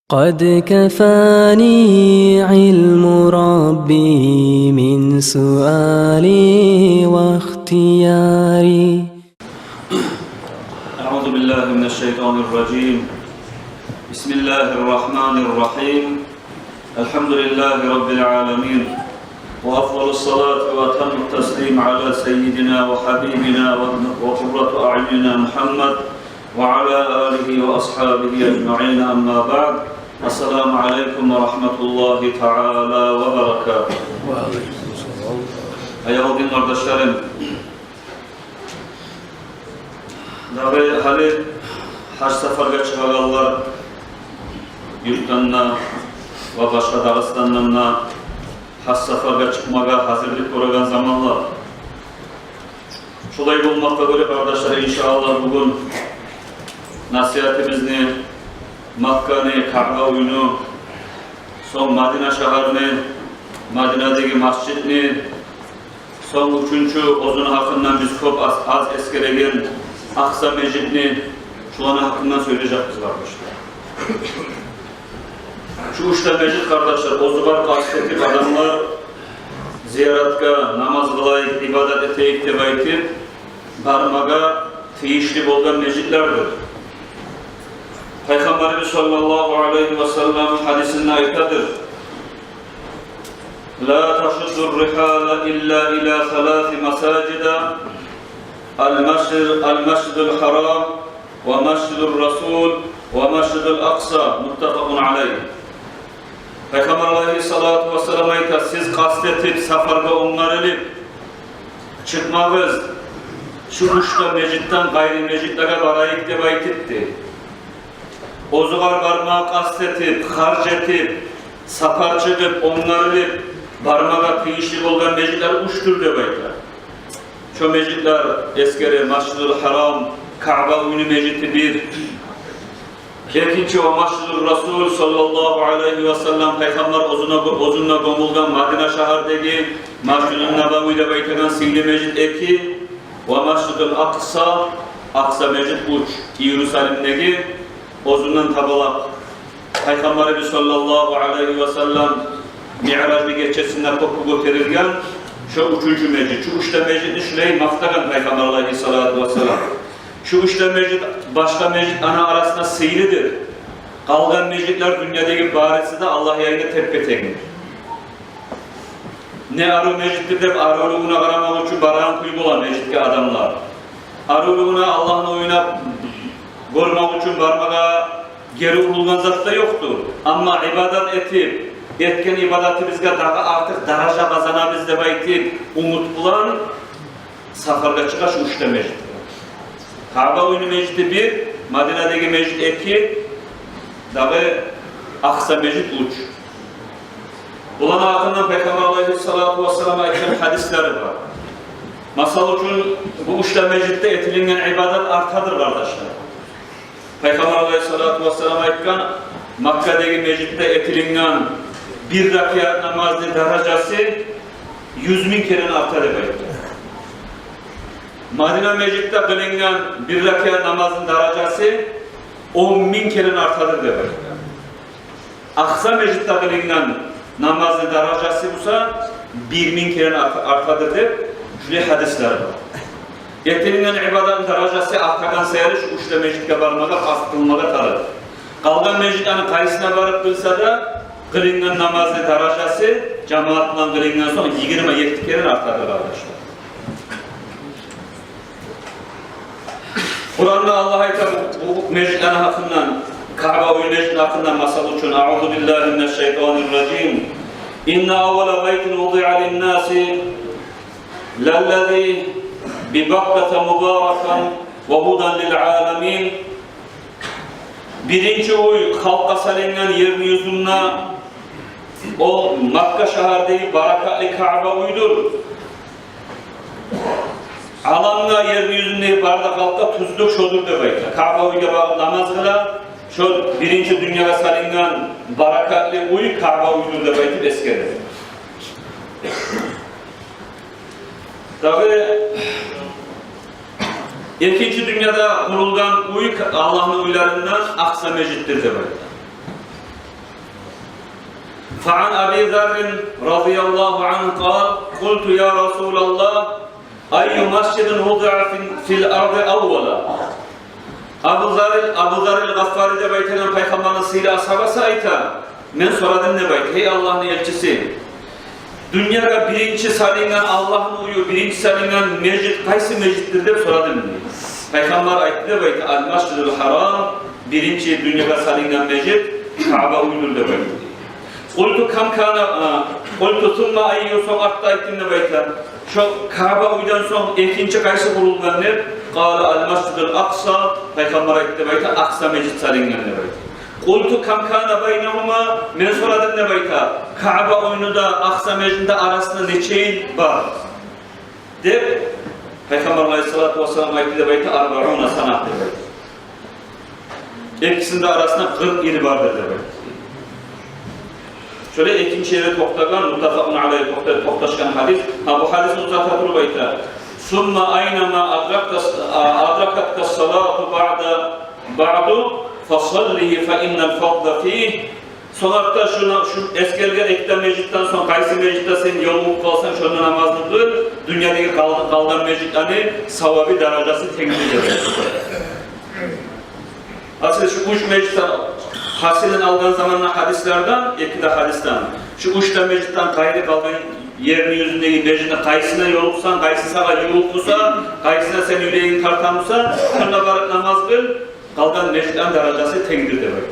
قد كفاني علم ربي من سؤالي واختياري. أعوذ بالله من الشيطان الرجيم. بسم الله الرحمن الرحيم. الحمد لله رب العالمين، وأفضل الصلاة وأتم التسليم على سيدنا وحبيبنا وقرة أعيننا محمد وعلى آله وأصحابه أجمعين. أما بعد، السلام عليكم ورحمة الله تعالى وبركاته. Ayağı din kardeşlerim, dahi hali haç seferge çıkararlar yurttanna ve başka Dağıstan'la haç seferge çıkmaga hazırlık koygan zamanlar. Şulay bulmakta göre kardeşler, inşallah bugün nasihatimizni Makka'nı, Ka'ba uyunu, son Madina şehrini, Madina'daki masjidni, son üçüncü ozun hakkından biz çok az eskeregen Aksa Mecidni, şuanı hakkından söyleyeceğiz kardeşler. Şu üçte mecid kardeşler, ozu var kastetip adamlar ziyaretka, namaz kılayıp, ibadet eteyip, tebaytip, barmaga teyişli bolgan mecidlerdir. Peygamberimiz sallallahu aleyhi ve sellem hadisinde aytadır. La taşuddur rihâle illa ila salâthi masâcida el-mescidul haram ve mescidul rasul ve mescidul aksa muttefakun aleyh. Peygamber aleyhissalâtu vesselam aytar, siz kastetip, safarga onlarılıp çıkmağız şu üçte mecidden gayri mecidlere barayık deb aytipti. Ozugar barmağı kastetip, harc etip, sapar çıkıp, onlarılıp, barmağa teyişli olgan mecidler uçtur deb aytar. Şu mecidler eskeri Mescidul Haram, Ka'ba uyunu mecidi bir. İkinci o Mescidul Rasul sallallahu aleyhi ve sellem Peygamber ozunla gomulgan Madina şehardaki Mescidul Nebevi deb aytagan singli mecid eki ve Mescidul Aksa, Aksa mecid uç, Yerushalimdeki ozundan tabalak. Peygamberimiz sallallahu aleyhi ve sellem Mi'raj bir geçesinden topu götürürken şu üçüncü mecid, şu üçte mecidini şurayı maftagan Peygamber aleyhissalatu vesselam. Şu üçte mecid, başka mecid ana arasında sıyırıdır. Kalgan mecidler dünyadaki barisi de Allah yayını teppetegindir. Ne arı meciddir de arılığına karamak için barağın kuyup olan mecidki adamlar. Arılığına Allah'ın oyuna görmek için barmağa geri ululgan zat da yoktur. Ama ibadet etip, etken ibadeti bizge daha artık daraja kazanabız deb aytip, umut bulan safarga çıkaş üçte mecid. Ka'ba uyunu mecidi bir, Madina'daki mecid iki, dahi Aksa mecid uç. Ulan hakkında Peygamber aleyhissalatu vesselam aytkan hadisleri var. Masal için bu üçte mecidde etilingen ibadet artadır kardeşler. Peygamber aleyhissalatu vesselam aytkan Makka'daki mecidde etilingen bir rakat namazın derecesi 100.000 kere artar deb aytkan. Madina mecidde kılıngan bir rakat namazın derecesi 10.000 kere artadır deb aytkan. Aksa mecidde kılıngan namazın derecesi busa 1.000 kere artadır deb şöyle hadisler var. Yetinilen ibadetin derecesi artagan sayarı şu üçte mecidke barmaga, kastılmaga tarır. Kalgan mecid anı kayısına varıp bilse de kılıngan namazın derecesi cemaatla kılıngan sonra 27 kere artadır arkadaşlar. Kur'an'da Allah ayta bu mecid anı hakkından, Ka'ba uyun mecid hakkından masal için A'udhu billahi mineşşeytanirracim. İnne avvela beytin vudi'a linnâsi lellezî bibakkate mübârakan ve hudan lil'âlemîn. Birinci uy halka salingen yerin yüzünde o Makka şehirde barakatli Ka'ba uydur. Alanla yerin yüzünde bardak halka tuzluk şodur deb aytlar. Ka'ba uyga namaz kıla, şu birinci dünyaya salingen barakatli uy Ka'ba uydur deb aytib eskerdi. Tabi ikinci dünyada kurulgan uy Allah'ın uylarından Aksa mecittir deb aytlar. فعن أبي ذر رضي الله عنه قال قلت يا رسول الله أي مسجد وضع في الأرض أولا Abu Zar el-Gaffari de beytenen Peygamber'in sıyla ashabası ayta. Men soradım ne beyt? Hey Allah'ın elçisi. Dünyada birinci salingen Allah'ın uyu, birinci salingen mecid, kaysi mecittir de soradım. Peygamber aytı de beyt. Al-Masjidul Haram, birinci dünyada salingen mecid, Kaaba uydur de beyt. Qultu kam kana, qultu thumma ayyu soğatta aytım de beyt. Şu Kaaba uydan son ikinci kaysi kurulgan ne? Qala al-Masjidul Aqsa, Peygamber aytı beyt. Aqsa mecid salingen de beyt. Qultu kam kana baynahuma, men soradım ne beyta? Kaaba oyunu da Aqsa mecidi arasında neçeyin var? Dep Peygamber Aleyhissalatu vesselam aytı de beyta 40 sanat de beyta. İkisinde arasında 40 yıl vardır de beyta. Şöyle ikinci yere toktagan, muttafaqun aleyhi toktaşkan hadis. Bu hadisin uzatatır beyta. Summa aynama adrakatka salatu ba'du fasallihi fe innel fadla fih. Sonratta şu eskerger ekten mecitten son kaysi meclitte sen yolun kalsan şunu namazını kıl. Dünyadaki kaldan meclit hani savabi derecesi tekniğidir. Aslında şu uç meclitten hasilin aldığın zamanla hadislerden, ekide hadisten. Şu uçta meclitten kaydı kaldan yerini yüzündeki meclitte kaysına yoluksan, kaysı sana yoluklusa, kaysına sen yüreğini tartanırsa, şuna varıp namaz kıl. Kaldan meclitten derecesi tekniğidir demek.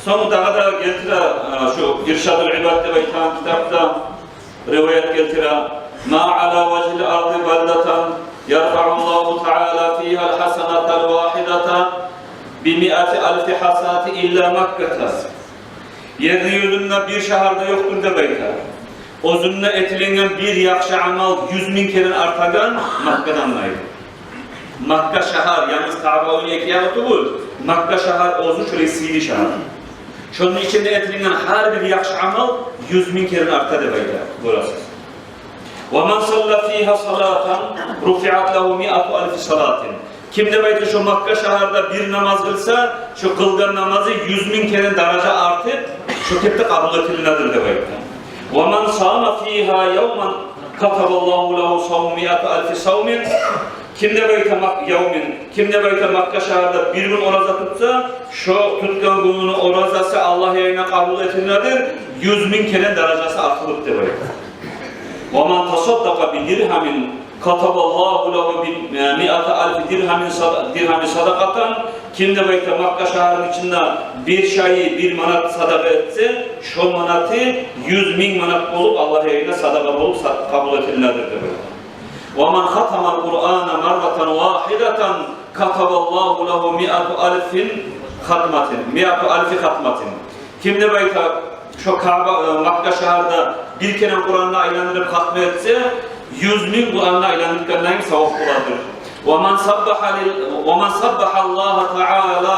Sonunda da getire şu İrşad-ül İbad'de ve İthan kitapta rivayet getire ma ala vecihil ardı beldeten yerfa'ullahu teala fiha'l hasenatel vahideten bi mi'ati alfi hasenati illa Makke'te. Yeryüzünde bir şehirde yoktur demektir. Özünde etilingen bir yakşı amal 100.000 kere artagan Makke'danlaydı. Makke şehir, yalnız Kaaba oyunu ekiyatı bu. Makke şehir ozu şöyle sili şehir. Şunun içinde etilingen her bir yakşı amal 100.000 kere arta demektir. Burası. وَمَنْ صَلَّ ف۪يهَا صَلَاتًا رُفِعَتْ لَهُ مِئَةُ أَلْفِ صَلَاتٍ. Kim demektir şu Makke şehirde bir namaz kılsa, şu kılgan namazı 100.000 kere derece artıp, şu tepte kabul edilindedir demektir. وَمَنْ صَامَ ف۪يهَا يَوْمًا كَتَبَ اللّٰهُ لَهُ صَوْمُ مِئَةَ أَلْفِ صَوْمٍ. Kim de böyle Makke şehirde bir gün oraza tutsa, şu tutkan gününün orazası Allah yerine kabul edilindedir, 100.000 kere derecesi artılıp demektir. وَمَنْ تَصَدَّقَ بِدِرْهَمٍ كَتَبَ اللّٰهُ لَهُ بِمِئَةَ أَلْفِ dirhami sadakatan. Kim de böyle Makke şehrinin içinde bir şeyi, bir manat sadaka etse, şu manatı 100.000 manat olup Allah yerine sadaka olup kabul edilindedir demek. وَمَنْ خَتَمَ الْقُرْآنَ مَرَّةً وَاحِدَةً كَتَبَ اللّٰهُ لَهُ مِئَةُ أَلْفِ خَتْمَةٍ. Kim de böyle şu Makke şehirde bir kere Kur'an'la aylanırıp hatma etse, 100.000 Kur'an'la aylanırkenlerin sevap buladır. وَمَنْ سَبَّحَ اللّٰهَ تَعَالَى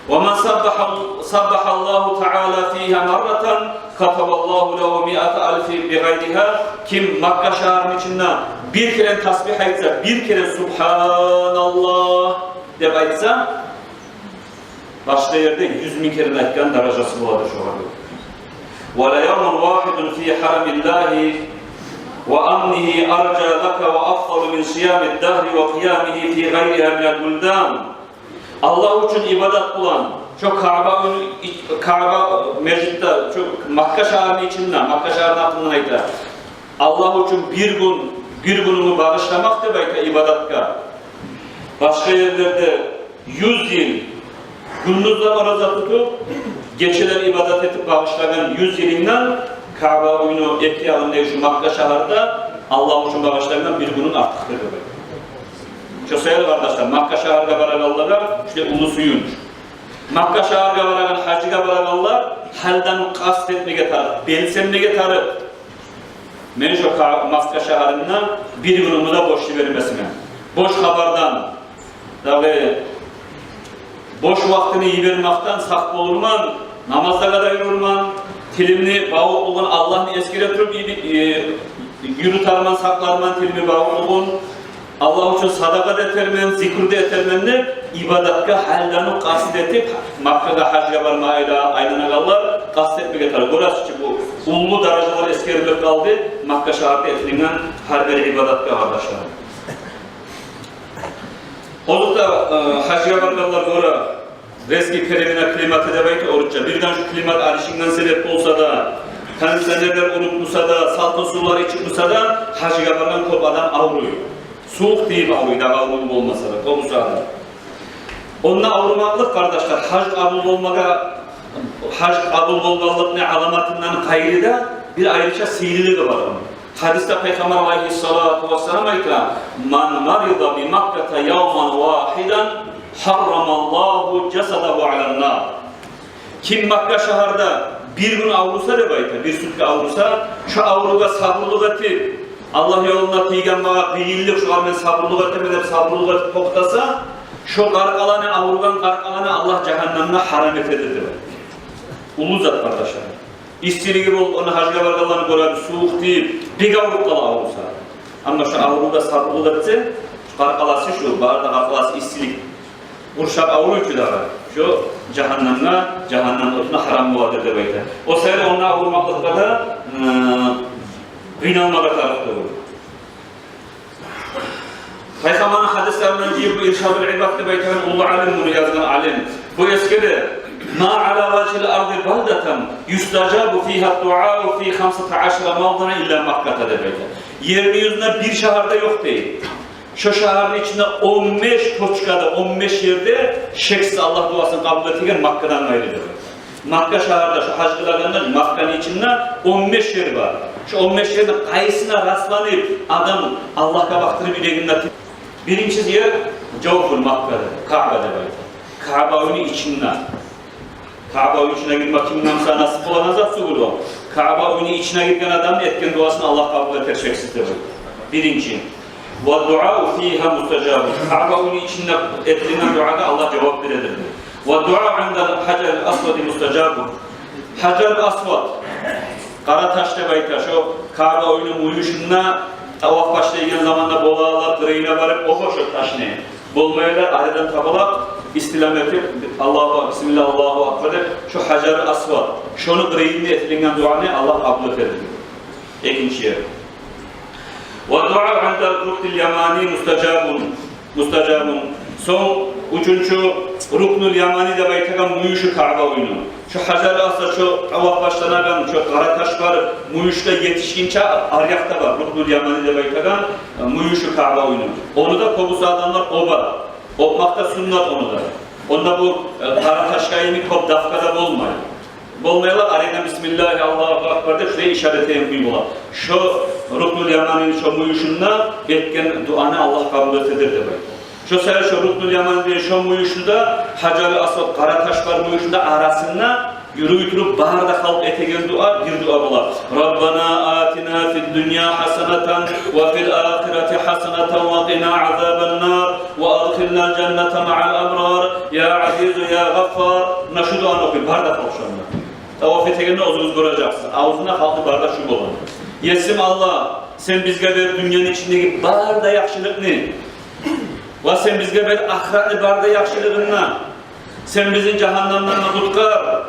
وَمَنْ سَبَّحَ اللّٰهُ تَعَالَى ف۪يهَا مَرَّةً كَتَبَ اللّٰهُ لَهُ مِئَةَ أَلْفِ بِغَيْرِهَا. Kim Makke şehrinin içinde bir kere tasbih etse, bir kere Subhanallah deyip etse, başka yerde 100.000 kere aytkan derecesi buladır şu anda. وَلَيَوْمٌ وَاحِدٌ ف۪ي حَرَمِ اللّٰهِ وَأَمْنِهِ أَرْجَى لَكَ وَأَفْضَلُ مِنْ صِيَامِ الدَّهْرِ وَقِيَامِهِ ف۪ي غَيْرِهَا مِنَ الْبُلْدَانِ. Allah için ibadet bulan, çok Kaaba meclitte, çok Makke şehrinin içinde, Makke şehrinin aklından ayda. Allah için bir gününü bağışlamak da belki ibadetka. Başka yerlerde 100 yıl gündüzler oraza tutup, geceler ibadet edip bağışlayan 100 yılından Kaaba oyunu ekiyalım şu Makke şehrinde Allah için bağışlayan bir günün artıktır demek. Şu sayılı kardeşler, Makke şehrine barakallara işte ulusuymuş. Makke şehrine barakan hacıga barakallar halden kast etmeye tarıp, belsemeye tarıp men şu Makke şehrinden bir günümü de boş vermesine. Boş haberden, tabi boş vaktini iyi vermekten saklı olurman, namazda kadar yürürman, tilimni bağlı olun, Allah'ın eskire tutup yürütarman, saklarman tilimi bağlı olun. Allah için sadaka da etermen, zikir de etermenler, ibadatga hallanu qasd etip, Makkaga hajga barmayla aylana qallar, qasd etmek etar. Gorasçı bu ullu darajalar eskerilip kaldı, Makka şaharda etilinden her bir ibadatga kardeşler. Olukta hajga barganlar gora, reski kerimine klimat edebeyti oruçça. Birden şu klimat arışından sebep olsa da, kanseneler unutmuşsa da, saltı sular içmişsa da, hajga bargan kop adam avruyor. Soğuk deyip avruyor, da avruğum olmasa da, konusu adam. Onunla avrumaklık kardeşler, hac kabul olmalık ne alamatından gayrı da bir ayrıca sihirliği var onun. Hadiste Peygamber aleyhissalatu vesselam ayıtla "Man marida bi Makkata yawman wahidan harramallahu cesadahu alannar." Kim Makka şehirde bir gün avrusa rebayta, bir sütle avrusa, şu avruga sabrılık etip, Allah yoluna tiygen bağa kıyıllık, şu an ben sabrılık etmeden sabrılık etip toktasa, şu qarqalanı, avrugan qarqalanı Allah cehennemine haram etedir. Ulu zat kardeşler. İstiliği bol, onu hacga barqalanı görüp, soğuk deyip, bir avruq qala avrusa. Ama şu avruga sabrılık etse, şu qarqalası şu, bağırda qarqalası istilik. Urşap avruq ki dağa. Şu cehennem otuna haram muadır demekte. O sefer onunla avurmaklıkta da kıynalmağa tarafta olur. Peygamber'in hadislerinden gibi irşad-ül ibadete beytenen ulu alim bunu yazgan alim. Bu eskide ma ala vacil ardı baldatan yustacabu fiha du'a fi 15 mawdana illa Makka'ta demekte. Yeryüzünde bir şehirde yok değil. Şu şehrin içinde 15 toçkada, 15 yerde şeksiz Allah duasını kabul ettiğin Makka'dan ayrıdır. Makka şehirde, şu hacılarından Makka'nın içinde 15 yer var. Şu 15 yerde kayısına rastlanıp adam Allah'a baktırıp yüreğinde. Birincisi yer Cevfur Makka'da, Kabe'de böyle. Kabe'nin içinde. Kabe'nin içine girmek kimden sana nasip olan azap suğulu. Kabe'nin içine girken adam etken duasını Allah kabul eder şeksiz de böyle. Birinci. وَالدُّعَاءُ ف۪يهَا مُسْتَجَابٌ Kabe'nin içinde edilen duada Allah cevap verir. وَالدُّعَاءُ عِنْدَ الْحَجَرِ الْأَسْوَدِ مُسْتَجَابٌ Hacer-i Asvad, Karataş'ta bayta, şu Kabe oyunun uyuşunda tavaf başlayan zamanda bolağlar, kırığına varıp o hoşu taş ne? Bolmayalar, aradan tabala, istilam edip, Bismillah, Allahu Akbar edip, şu Hacer-i Asvad, şunu kırığında etilinden duanı Allah kabul eder. İkinci yer. وَالدُّعَاءُ عِنْدَ الرُّكْنِ الْيَمَانِي مُسْتَجَابٌ Son, üçüncü, Ruknul Yamani de baytagan muyuşu Kabe oyunu. Şu Hacer-i Asvad, şu tavaf başlanagan, şu Karataş var, muyuşta yetişkince Aryak'ta var. Ruknul Yamani de baytagan muyuşu Kabe oyunu. Onu da kobusu adamlar oba. Opmakta sünnet onu da. Onda bu Karataş kayını kop dafkada olmuyor. Bolmayalar arayla Bismillah, Allahu Akbar de şuraya işaret edin buyular. Şu Ruknul Yamani'nin şu muyuşunda etken duanı Allah kabul ededir demek. Şu sefer şu Ruknul Yamani'nin şu muyuşunda Hacer-i Asvad Karataş var muyuşunda arasında yürüyütürüp baharda halk etegen dua bir dua bular. Rabbana atina fid dünya hasenatan ve fil ahireti hasenatan ve qina azaben nar ve adkhilna cennete ma'al abrar ya azizu ya gaffar. Şu duanı okuyun baharda halk şu anda. Tavaf etegenine ozunuz göreceksin. Ağzına halkı barda şu olan. Yesim Allah, sen bizge ver dünyanın içindeki barda yakşılık ne? Ve sen bizge ver ahiretli barda yakşılığına. Sen bizim cehennemden tutkar.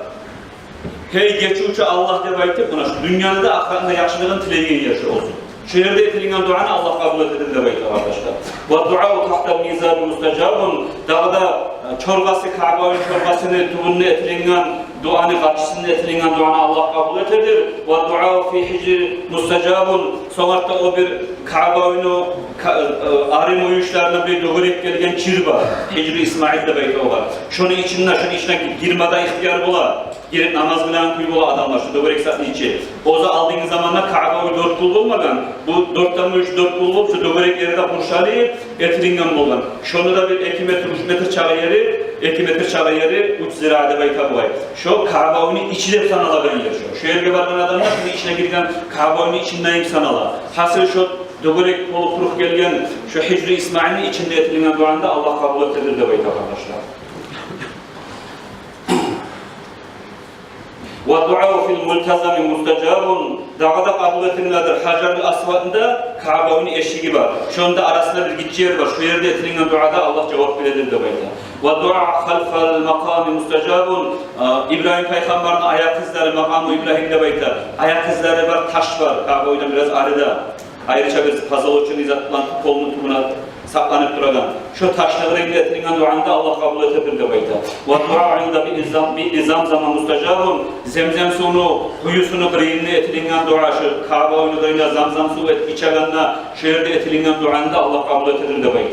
Hey geçuçu Allah debaytip buna şu dünyanın da ahiretinde yakşılığın tileyen yaşı olsun. Şehirde etilinden duanı Allah kabul ededir debaytip arkadaşlar. Ve dua'u tahta mizan müstecabun. Dağda çorbası, Kabe'nin çorbasını, tubununu etilinden duanı, karşısında etilinden duanı Allah kabul ededir. Ve dua'u fi hicri müstecabun. Sonratta o bir Kabe'nin arı uyuşlarına bir doğrayıp gelgen çir var. Hicri İsmail debaytip o var. Şunun içine girmeden ihtiyar bular. Girip namaz bilen kuyulu adamlar şu doğru eksatlı içi. Oza aldığınız zamanla Kabe'yi 4 kul olmadan bu 4'ten 3 4 kul olup şu doğru yeri de kurşalayıp etilingen bulan. Şunu da bir 2 metre 3 metre çağı yeri 3 zirade bayta boy. Şu Kabe'nin içi de sanala ben yaşıyor. Şu yerge bakan adamlar şimdi içine girgen Kabe'nin içindeyim sanala. Hasıl şu doğru kolu gelgen şu Hicri İsmail'in içinde etilingen duanda Allah kabul ettirir de bayta arkadaşlar. Ve du'a fil multazami mustajabun. Dağda kabul etinilendir. Hacer-ül Asvad'ında Kabe'nin eşiği var. Şunda arasında bir gitçi yer var. Şu yerde etinilen duada Allah cevap verir de böyle. Ve du'a halfal makami mustajabun. İbrahim Peygamber'in ayak izleri makamı İbrahim'de böyle. Ayak izleri var, taş var. Kabe'yle biraz arada. Ayrıca bir pazal için izatılan kolunu tümüne saklanıp duragan. Şu taşları iletilen duanda Allah kabul edebilir de böyle. Ve dua inde bir zaman mustajabun. Zemzem sunu, kuyusunu kırıyınlı etilen dua şu Kabe oynadığıyla zamzam su içeganla şehirde etilen duanda Allah kabul edebilir de böyle.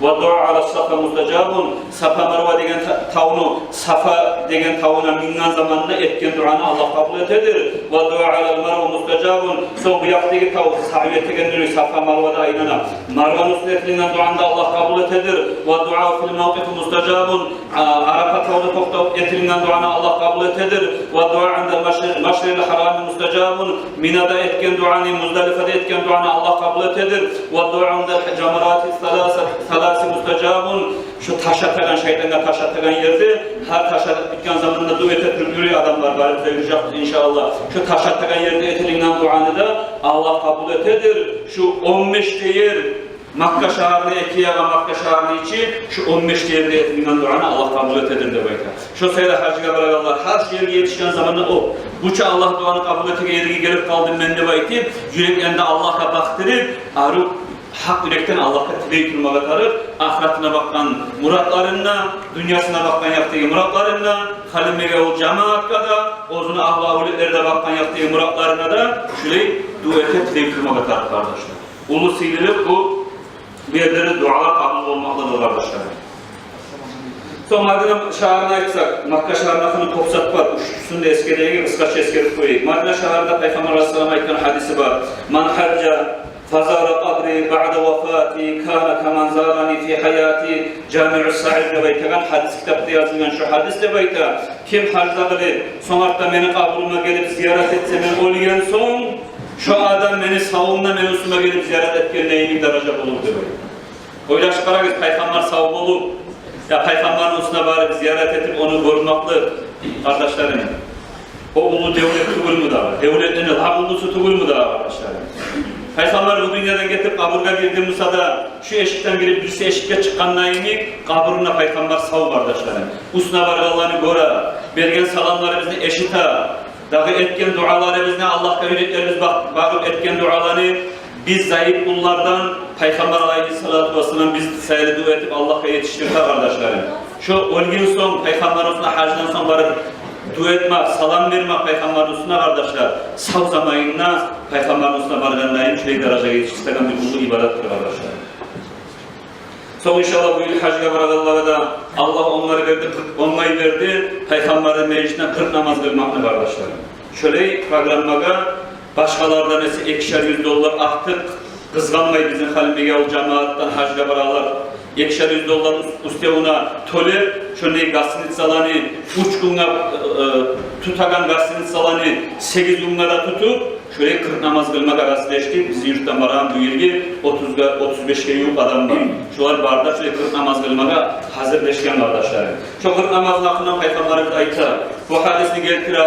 Ve dua ala safa mustajabun. Safa Marva degen tavunu, Safa degen tavuna mingan zamanında etken duanı Allah kabul edebilir. Ve dua ala Marva mustajabun. Son bu yaktaki tavu sahibiyete gendiriyor Safa Marva'da aynana. Marva'nın üstüne etkilen duanda Allah kabul edebilir. Ve dua fil mevkifi mustajabun. Arafat tavunu tokta etkilen duanı Allah kabul edebilir. Ve dua inde maşril harami mustajabun. Mina'da etken duanı, Muzdalifa'da etken duanı Allah kabul edebilir. Ve dua inde cemarati salasi mustajabun. Şu taş atagan, şeytana taş atagan yerde her taş atıp bitken zamanında dua ettiriliyor adamlar var bize yürüyecek inşallah. Şu taş atagan yerde etilinden duanı da Allah kabul ededir. Şu 15 yer Makka şehrine ekiyaga Makka şehrine içi şu 15 yerde etilinden duanı Allah kabul ededir de böyle. Şu sayıda hacıga bırakanlar her şeye yetişken zamanında o. Buça Allah duanı kabul ettiği yere gelip kaldım ben de baytip yüreklerinde Allah'a baktırıp arıp hak yürekten Allah'a tilek kılmağa tarıp ahiretine bakkan muratlarına, dünyasına bakkan yaptığı muratlarına, halimege o cemaat kadar, ozuna ahla uletlerde bakkan yaptığı muratlarına da şöyle duete tilek kılmağa tarıp kardeşler. Ulu sililip bu yerlere dualar kabul olmaktadır kardeşler. Son Madine şehrine aytsak, Makka şehrine kopsat var, uçuşsun da eskereye gibi ıskaç eskerip koyayım. Madine şehrinde Peygamber Aleyhisselam'a aytan hadisi var. Man hacca فزار قبري بعد وفاتي كان كمن زارني في حياتي جامع السعيد بيتgan hadis kitapta yazılan şu hadis de bayta kim hacda kılıp sonarda beni kabrıma gelip ziyaret etse ben ölgen son şu adam beni savunma mevzusuna gelip ziyaret etken neyini daraja bulur diyor. Oylaş karagız Peygamber savun olur. Ya Peygamberin üstüne varıp ziyaret edip onu görmekle kardeşlerim. O ulu devlet tugul mu da var? Devletlerin daha ulusu tugul mu da var kardeşlerim? Peygamber bu dünyadan getirip kaburga girdiğimizde da şu eşikten girip birisi eşikte çıkanına inip kaburuna Peygamber sağ kardeşlerim. Usna vargallarını göre, bergen salamları bizni eşite, dağı etken duaları bizni Allah'a yüreklerimiz bakıp etken dualarını biz zayıf kullardan Peygamber Aleyhisselatü Vesselam biz sayılı dua edip Allah'a yetiştirdi kardeşlerim. Şu ölgün son Peygamber Usna hacdan son varıp dua etmek, salam vermek Peygamber Üstüne kardeşler. Sağ zamanında Peygamber Üstüne varganlayım şöyle derece yetiştirgen bir ulu ibadettir kardeşler. Son inşallah bu yıl hacıga bırakanlara da Allah onları verdi, onları verdi. Peygamberin meclisinden 40 namaz kılmaklı kardeşler. Şöyle programmaga başkalardan ise $200 artık kızganmayı bizim halimige ol cemaattan hacıga bırakanlar. $200 üstüne tole şöyle gasinit salanı 3 günde tutagan gasinit salanı 8 günde da tutup şöyle 40 namaz kılmak arasıleştik. Bizim yurttan varan bu yılgi 35'e yok adam var. Şular barda şöyle 40 namaz kılmaka hazırleşken kardeşlerim. Şu 40 namazın hakkında Peygamberimiz ayta. Bu hadisini getirir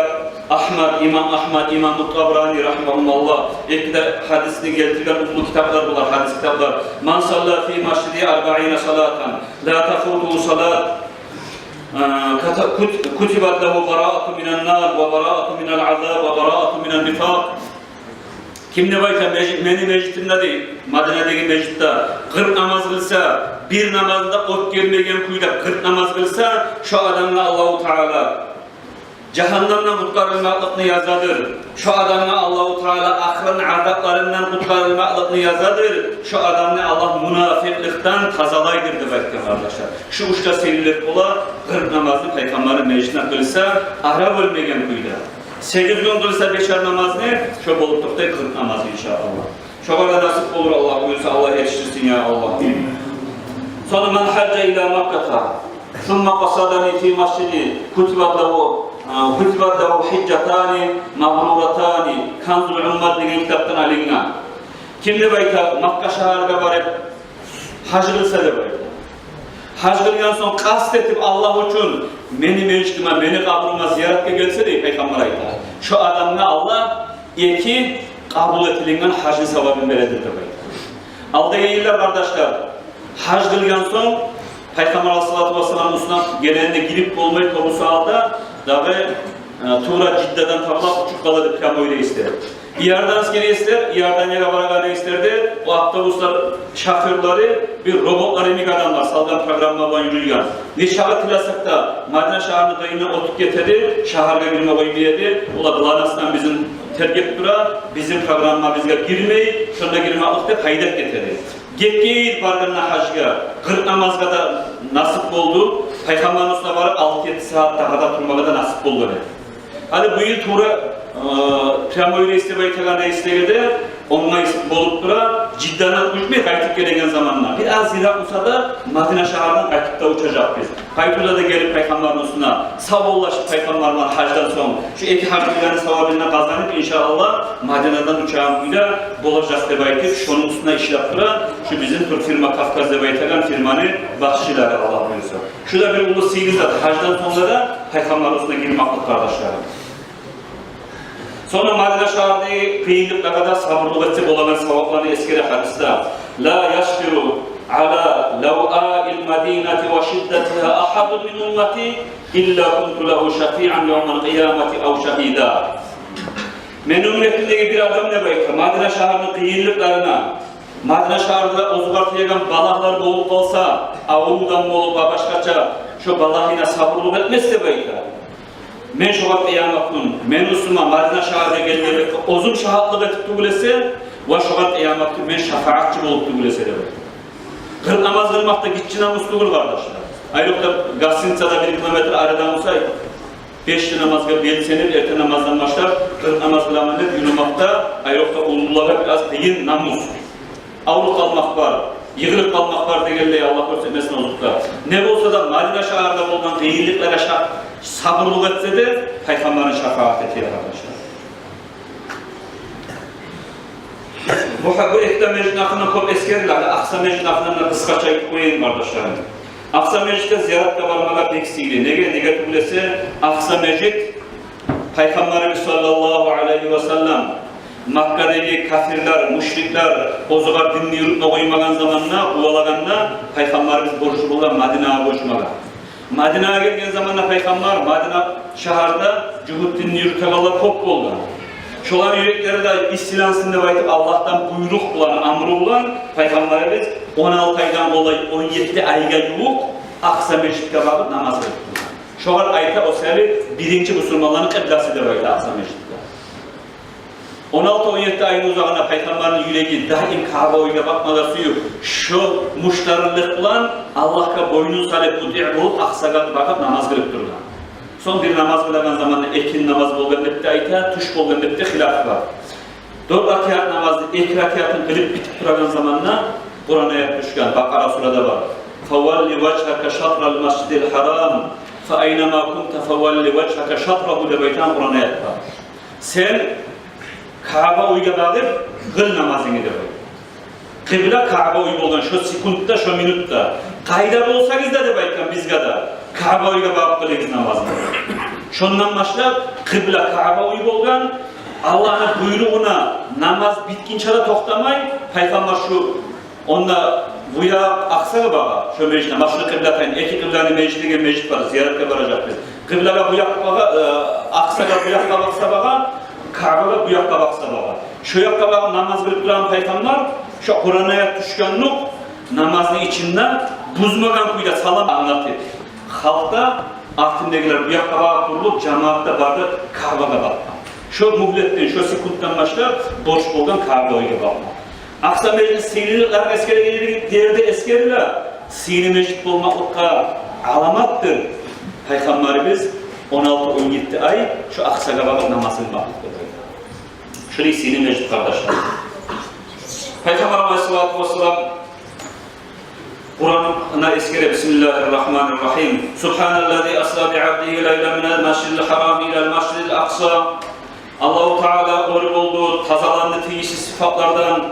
İmam Ahmad, İmam Tabrani rahimahumullah. İlk hadisini getiren uzun kitaplar bunlar, hadis kitaplar. Man salla fi masjidi 40 salatan la tafutu salat kutibat lehu bara'atu minan nar ve bara'atu minal azab ve bara'atu minan nifaq. Kim ne bayta meni meclisinde değil, Medine'deki meclitte 40 namaz kılsa, bir namazda ot gelmegen kuyuda 40 namaz kılsa, şu adamla Allahu Teala cehennemden kurtarılmaklıkını yazadır. Şu adamla Allahu Teala ahirin azaplarından kurtarılmaklıkını yazadır. Şu adamla Allah münafıklıktan tazalaydır demektir kardeşler. Şu uçta serilir ola 40 namazını Peygamberin meclisine kılsa, ara bölmegen kuyuda. 8 gün kılsa 5'er namaz ne? Şu boluklukta 40 namaz inşallah. Şu kadar nasip olur Allah buyursa Allah yetiştirsin ya Allah. Sonra men hacca ila Makkata thumma qasadani fi masjidi kutibat lehu hiccatani mabruratani Kanzul Ummat degan kitaptan alingan. Kim de bayta Makka şehrine barıp hac kılsa da bayta. Hac kılgan soň kast etip Allah üçün meni mecdime, meni kabrıma ziyaretke gelse de Peygamber ayta. Şu adamına Allah iki kabul etilen hacın sevabını veredir de bayta. Alda yeyiller kardeşler, hac kılgan soň Peygamber Aleyhissalatu vesselam usuna geleninde girip olmayı konusu aldı. Dağı Tuğra Cidde'den tabla uçuk kaladı Piyamoyla ister. İyardan askeri ister, İyardan yere varaga isterdi. O avtobuslar şoförleri bir robotlar emik adamlar, saldan programma olan yürüyen. Ne şahı tilasak da Madina şahını dayına otup getirdi, şahırga girme koymaydı. Ola kılanasından bizim tergip dura, bizim programma bizge girmeyi, şuna girme alıp kaydet getirdi. Gekkeyi bargınına hacga, 40 namazga da nasip oldu. Peygamber'in üstüne varıp 6-7 saat daha da turmaga da nasip oldu. Hadi bu yıl Tuğra Piyamoyla istemeyi tekrar istegede onunla bolup dura Cidde'den uçmayı kaytıp gelegen zamanlar. Biraz Irak olsa da Madina şahırdan kaytıp da uçacak biz. Kaytıpla da gelip Peygamber'in üstüne savullaşıp Peygamber'in hacdan sonra şu iki hacıların savabını kazanıp inşallah Madina'dan uçağımıyla bolacak debaytıp şunun üstüne iş yaptıra şu bizim Türk firma Kafkaz debaytıgan firmanı bakışıyla Allah buyursa. Şu da bir ulu sihir zaten hacdan sonra da Peygamber'in üstüne girmaklık kardeşlerim. Sonra Madina şahırda kıyılıkla kadar sabırlık etsek olan sevaplarını eskere hadiste La yaşbiru ala lev'a'il madinati ve şiddetiha ahadun min ummati illa kuntu lehu şafi'an yevmel kıyameti ev şahida. Men ümmetindeki bir adam ne bayka? Madina şahırının kıyılıklarına Madina şahırda ozugartıyagan balaklar bolup olsa avuludan bolup başkaça şu balakına sabırlık etmezse bayka. Men şoğat kıyamatın, men Müslüman Madina şahıda geldiğinde ozun şahatlık etip tugulese ve şoğat kıyamatın men şafaatçı bolup tugulese de var. 40 namaz kılmakta gitçi namus tugul kardeşler. Ayrıca Gassinsa'da 1 kilometre aradan olsaydı 5 namazga belsenir, erte namazdan başlar 40 namaz kılamanı yürümakta ayrıca ululuğa biraz deyin namus. Avrup kalmak var, yığılıp kalmak var degelley Allah görsetmesin olukta. Ne olsa da Madina şahırda bulunan değilliklere sabırlık etse de Peygamber'in şefaat etiyor arkadaşlar. Bu ekle meclis akına kop eskerler, Aksa meclis akına kıskaça koyayım kardeşlerim. Aksa meclis'te ziyaretle varmalar beksiydi. Nege tübülese Aksa meclis Peygamberimiz sallallahu aleyhi ve sellem Makka'daki kafirler, müşrikler, ozugar dinini yürütme koymagan zamanına, uvalaganına Peygamberimiz borçlu olan Madina'ya koşmagan. Madina'ya gelgen zamanla Peygamber Madina şahırda Cuhud dinini yürütegalar kop oldu. Şolan yürekleri de istilansında baytıp Allah'tan buyruk bulan, amru bulan Peygamberimiz 16 aydan dolayı 17 ayga yuvup Aksa Meşid'e bakıp namaz kıldı. Şoğal ayta o seri birinci Müslümanların kıblası da baydı Aksa Meşid'de. 16-17 ayın uzağına Peygamber'in yüreği daim Kabe oyuna bakmaga suyu şu muştarılık bulan Allah'a boynun salep muti' bulup Aksa'ga bakıp namaz kılıp durdu. Son bir namaz kılagan zamanında ekin namaz bolgan depte ayta, tuş bolgan depte hilaf var. 4 rakat namazda 2 rakatın kılıp bitip duragan zamanında Kur'an ayet düşken, Bakara surada var. فَوَلِّ وَجْهَكَ شَطْرَ الْمَسْجِدِ الْحَرَامِ فَاَيْنَمَا كُنْتَ فَوَلِّ وَجْهَكَ شَطْرَهُ debeyten Kur'an ayet var. Sen Kabe uyga bağır, kıl namazını da koy. Kıbla Kabe uy bolgan, şu sekundda, şu minutta. Kayda olsanız da debeyten bizga da. Kabe uyga bağır kılınız namazını. Şundan başlap, kıbla Kabe uy bolgan, Allah'ın buyruğuna namaz bitkinçe toktamay, Peygamber şu onunla buya Aksa'ya bağa, şu meclisine, maşını kıblatayın, iki kıblanın meclisine meclis var, ziyarete varacak biz. Kıbla'ya buyak bağa, Aksa'ya buyak baksa bağa, Kabe'ye buyak baksa bağa. Şu yakka bağa namaz kılıp duran Peygamber, şu Kur'an'a düşkünlük, namazın içinden buzmagan kuyda salam anlatır. Halkta altındakiler buyak bağa kurulup, cemaatte vardı, Kabe'ye bakma. Şu muhletten, şu sekunddan başlar, borç bolgan Kabe'ye bakma. Aksa meclis sihirliler eskere gelir, diğerde eskeriler. Sihirli meclis bulmaklıkta alamattır. Peygamberimiz 16-17 ay şu Aksa'ya bakıp namazını baklıkta. Şöyle sihirli meclis kardeşler. Peygamber Aleyhisselatü Vesselam Kur'an'ına eskere Bismillahirrahmanirrahim. Subhanallezi asra bi'abdihi leyla minel mescidil haram ilel mescidil aksa. Allah-u Teala korub oldu, tazalandı tiyişi sıfatlardan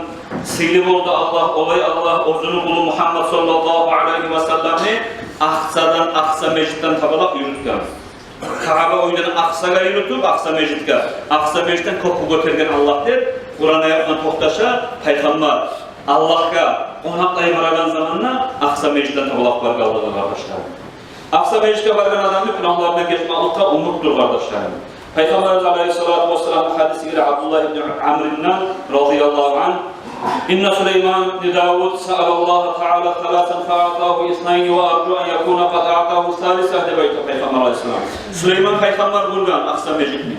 silip oldu Allah, olay Allah, ozunu kulu Muhammed sallallahu aleyhi aleyhi ve sellem'i Aqsa mecitten tabalak yürütken. Kaaba oyundan Aqsa'ga yürütüp Aqsa mecitke. Aqsa mecitten kopu götürgen Allah der. Kur'an ayetine toktaşa peygamber Allah'a konaklayı baragan zamanla Aqsa mecitten tabalak var kaldı kardeşlerim. Aqsa mecitke baragan adamı günahlarına geçmekte umuttur kardeşlerim. Peygamberimiz Aleyhisselatü Vesselam hadisiyle Abdullah ibn Amr'ından radıyallahu anh İnne Süleyman ibn Davud sa'alallahu ta'ala thalathan fa'atahu isnayni ve arju en yakuna qad a'tahu thalisah de Peygamber Aleyhisselam. Süleyman Peygamber bulgan Aqsa mecitini.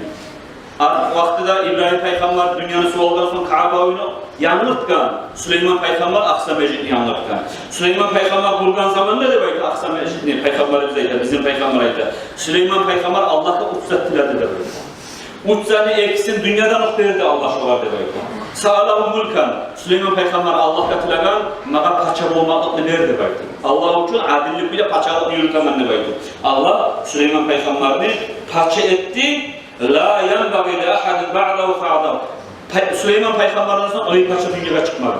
Vaxtida İbrahim Peygamber dünyanı soğuldan sonra Kaaba oyunu yanıltkan. Süleyman Peygamber Aqsa mecitini yanıltkan. Süleyman Peygamber bulgan zaman ne demek Aqsa mecitini? Peygamberimiz ayda, bizim Peygamber ayda. Süleyman Peygamber Allah'a uçsat diledi demek. Uçsatını eksin dünyadan verdi Allah şolar demek. Sağlam mulkan. Süleyman Peygamber Allah'a tilagan, mağa paça olmaklıkını verdi demek. Allah için adillik bile paçalık yürütemen demek. Allah Süleyman Peygamber'ini paça etti. La yanbaghi li ahadin ba'dahu fa'adahu. Süleyman Peygamber'den sonra ayı paça dünyaya çıkmadı.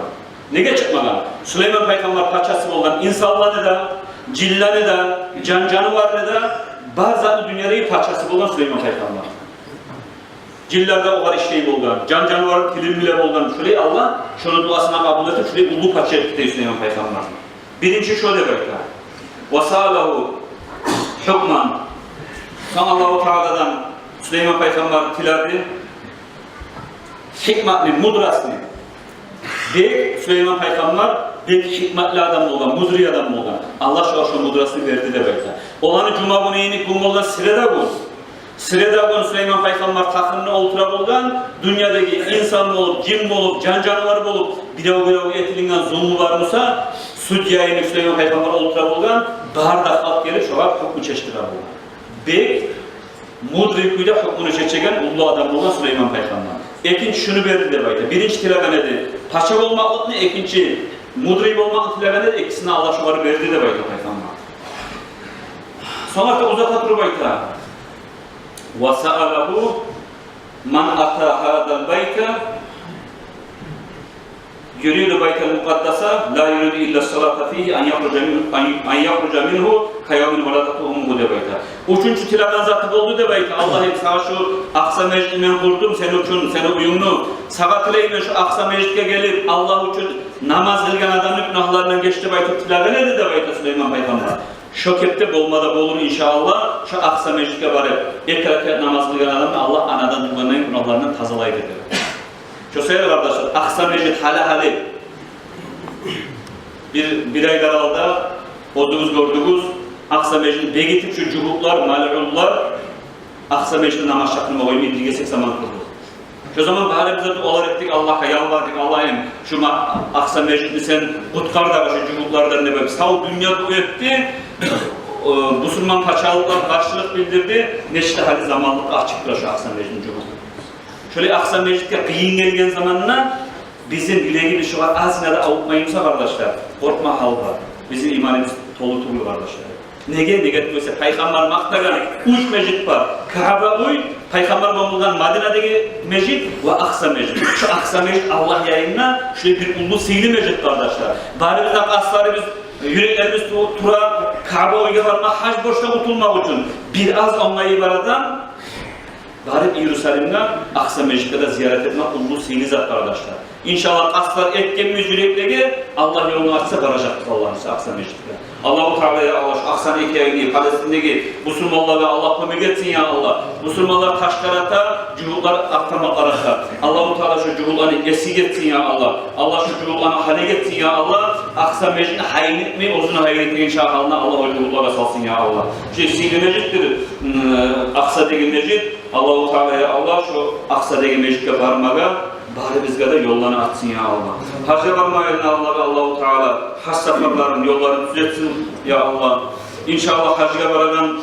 Nege çıkmadı? Süleyman Peygamber paçası olan insanları da, cillanı da, canavarı da, bazı dünyayı paçası olan Süleyman Peygamber. Cillarda o kadar işleyip olan, canavarın kilimliler olan, şurayı Allah, şunun duasına kabul edip, şurayı ulu paça etti Süleyman Peygamber. Birinci şöyle böyle. وَسَالَهُ hukman. Sonra Allah-u Teala'dan Süleyman Peygamber tiladı, hikmetli, mudrasını. Bek Süleyman Peygamber, bek hikmetli adam olan, mudri adam olan. Allah şu mudrasını verdi de böyle. Olanı cuma bunu yeni kumolda sırada bu. Sırada bu Süleyman Peygamber takımına oturak olan, dünyadaki insan olup, cin olup, canavar olup, bir etilingen zulmü var mısa, süt yayını Süleyman Peygamber oturak olan, baharda halk gelip şu an hukmu çeşitler olan. Bek Mudrikuyla hukmunu çekeceken ulu adam olan Süleyman Peygamber. İkinci şunu verdi de böyle. Birinci tilagan edi. Paça olmaklık ne? İkinci mudrik olmaklık tilagan edi. İkisine Allah şuvarı verdi de böyle Peygamber. Sonra da uzata durbayta. وَسَأَلَهُ مَنْ أَتَى هَذَا الْبَيْتَ يُرِيدُ بَيْتَ الْمُقَدَّسَ لَا يُرِيدُ إِلَّا الصَّلَاةَ فِيهِ أَنْ يَخْرُجَ مِنْهُ كَيَوْمٍ وَلَدَتْهُ أُمُّهُ de böyle. Üçüncü tilagan zatı oldu de böyle. Allah'ım sana şu Aqsa meclisinden kurdum senin için, senin uyumlu. Sagatıleyim şu Aqsa meclisine gelip Allah için namaz kılgan adamın günahlarından geçti böyle. Tilagan edi de böyle Süleyman Peygamber. Şokette bolmada bolur inşallah. Şu Aqsa meclisine varıp ilk rekat namaz kılgan adamın Allah anadan tuğlanan günahlarından tazalaydı de. Şu sayıda kardeşler, Aqsa meclis hali bir aylar alda odumuz gördüğümüz Aqsa meclis begitip şu cuhuklar, malullar Aqsa meclis namaz şaklına koyup indirgesek zaman kıldık. Şu zaman bari bize dualar ettik, Allah'a yalvardık, Allah'ım şu Aqsa meclisi sen kutkar da şu cuhuklardan ne böyle sağ dünya dua etti. Müslüman paçalıklar karşılık bildirdi. Neşte hali zamanlık açıktır şu Aqsa meclisinin cuhuku. Şöyle Aqsa meclisine kıyın gelgen zamanına bizim bilegi bir şey var, azinada avutmayımsa kardeşler, korkma hal var. Bizim imanımız tolu kardeşler. Nege diyorsa Peygamber maktagan üç mecid var. Kaaba uy, Peygamber bulungan Madine'deki mecid ve Aqsa mecid. Şu Aqsa mecid Allah yayınına şöyle bir ulu sihirli mecid kardeşler. Bari bizden aslarımız, yüreklerimiz tura Kaaba uyga varma hac borçta kurtulmak için biraz onunla ibaradan bari Yeruşalim'den Aqsa mecidde de ziyaret etmek ulu sihirli zat kardeşler. İnşallah aslar etkemiz yürekleri Allah yolunu açsa varacaktır Allah'ın Aqsa mecidde. Allah-u Teala'ya Allah Aqsa'nın ekmeğini, Palestin'deki Müslümanlara Allah kömek etsin ya Allah. Müslümanlar taşlarata, cuhullar aktarmaklar atar. Allah-u Teala şu cuhullarını esir etsin ya Allah. Allah şu cuhullarını hale etsin ya Allah. Aqsa mecidini hayin etmeyi, uzun hayin etmeyi inşallah Allah o cuhullara salsın ya Allah. Şu sihirli mecittir, Aqsa'daki mecid. Allah-u Teala'ya Allah şu Aqsa'daki mecide varmaga bari bizge de yollarını açsın ya Allah. Hacca varmayın Allah-u Teala. Hac seferlerin yollarını düzeltsin ya Allah. İnşallah hacca varagan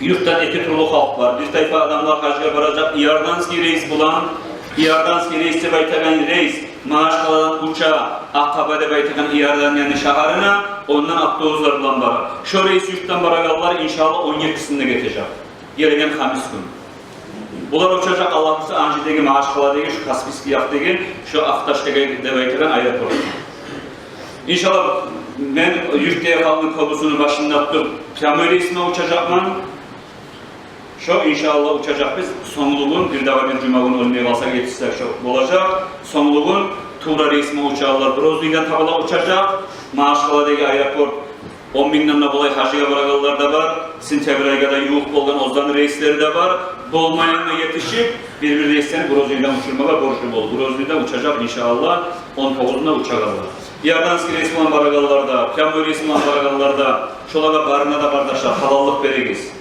yurttan iki türlü halk var. Bir tayfa adamlar hacca varacak. İyardanski reis bulan, İyardanski reis'e baytagan reis, maaşkalardan uçağa, Akkabe'de baytagan İyardan yani şaharına, ondan Abdüzler bulan var. Şu reis yurttan varaganlar inşallah 17'sinde geçecek. Gelingen hamis gün. Bunlar uçacak Allah'ımızı Anji'deki maaşkalardaki şu Kaspiski yaptığı şu Aktaş'taki debaytagan ayrı olur. İnşallah ben yükteye kalın kabusunu başında tutup Peygamber isme uçacakman. Şu inşallah uçacak biz. Sonluğun bir daha bir cuma günü olmaya kalsa yetişse şu olacak. Sonluğun Tuğra reisme uçağlar Grozny'den tabala uçacak. Maaşkaladaki aeroport 10 binden kolay hacıya bırakallar da var. Sintebre ayında yuh bolgan ozdan reisleri de var. Dolmayanla yetişip bir reislerini Grozny'den uçurmaya borçlu bol. Grozny'den uçacak inşallah. 19'unda uçacaklar. Yardanski reisman barakallarda, Peygamber reisman barakallarda, şolara barına da kardeşler halallık beregiz.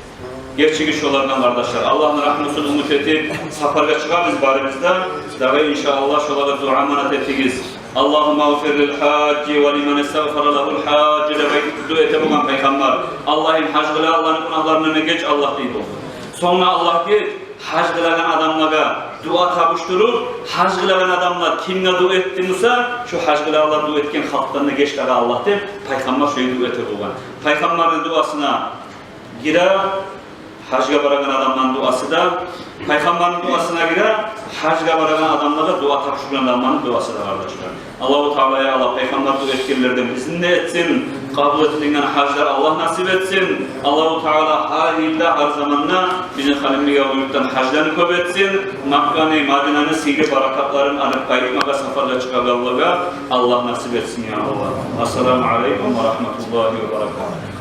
Gerçek şolardan kardeşler. Allah'ın rahmetini umut edip safarga çıkarız barimizde. Daha inşallah şolara dua emanet ettiğiz. Allahümme ufir lil hacci ve limen estağfara lahul hacci de dua etebulan peygamber. Allah'ın hacgıla Allah'ın günahlarını geç Allah deyip oldu. Sonra Allah diyor, hac kılagan adamlara dua tabuşturup, hac kılagan adamlar kimle dua ettiğinizse, şu hac kılagan dua etken halklarını geçleri Allah deyip, Peygamber şöyle dua etebulan. Peygamberin duasına girer, hacga baragan adamların duası da, Peygamberin duasına girer, hacga baragan adamlara dua tabuşturan adamların duası da kardeşler. Allah-u Teala'ya Allah Peygamber dua etkilerden bizimle etsin, kabul edilen haclar Allah nasip etsin. Allah-u Teala halinde her zamanla bizim halimliğe uyuktan haclarını köp etsin. Makkane, Madine'nin sihri barakatların alıp kayıtmaka safarla çıkarlarlığa Allah nasip etsin ya Allah. Esselamu Aleyküm ve Rahmetullahi ve Berekatuhu.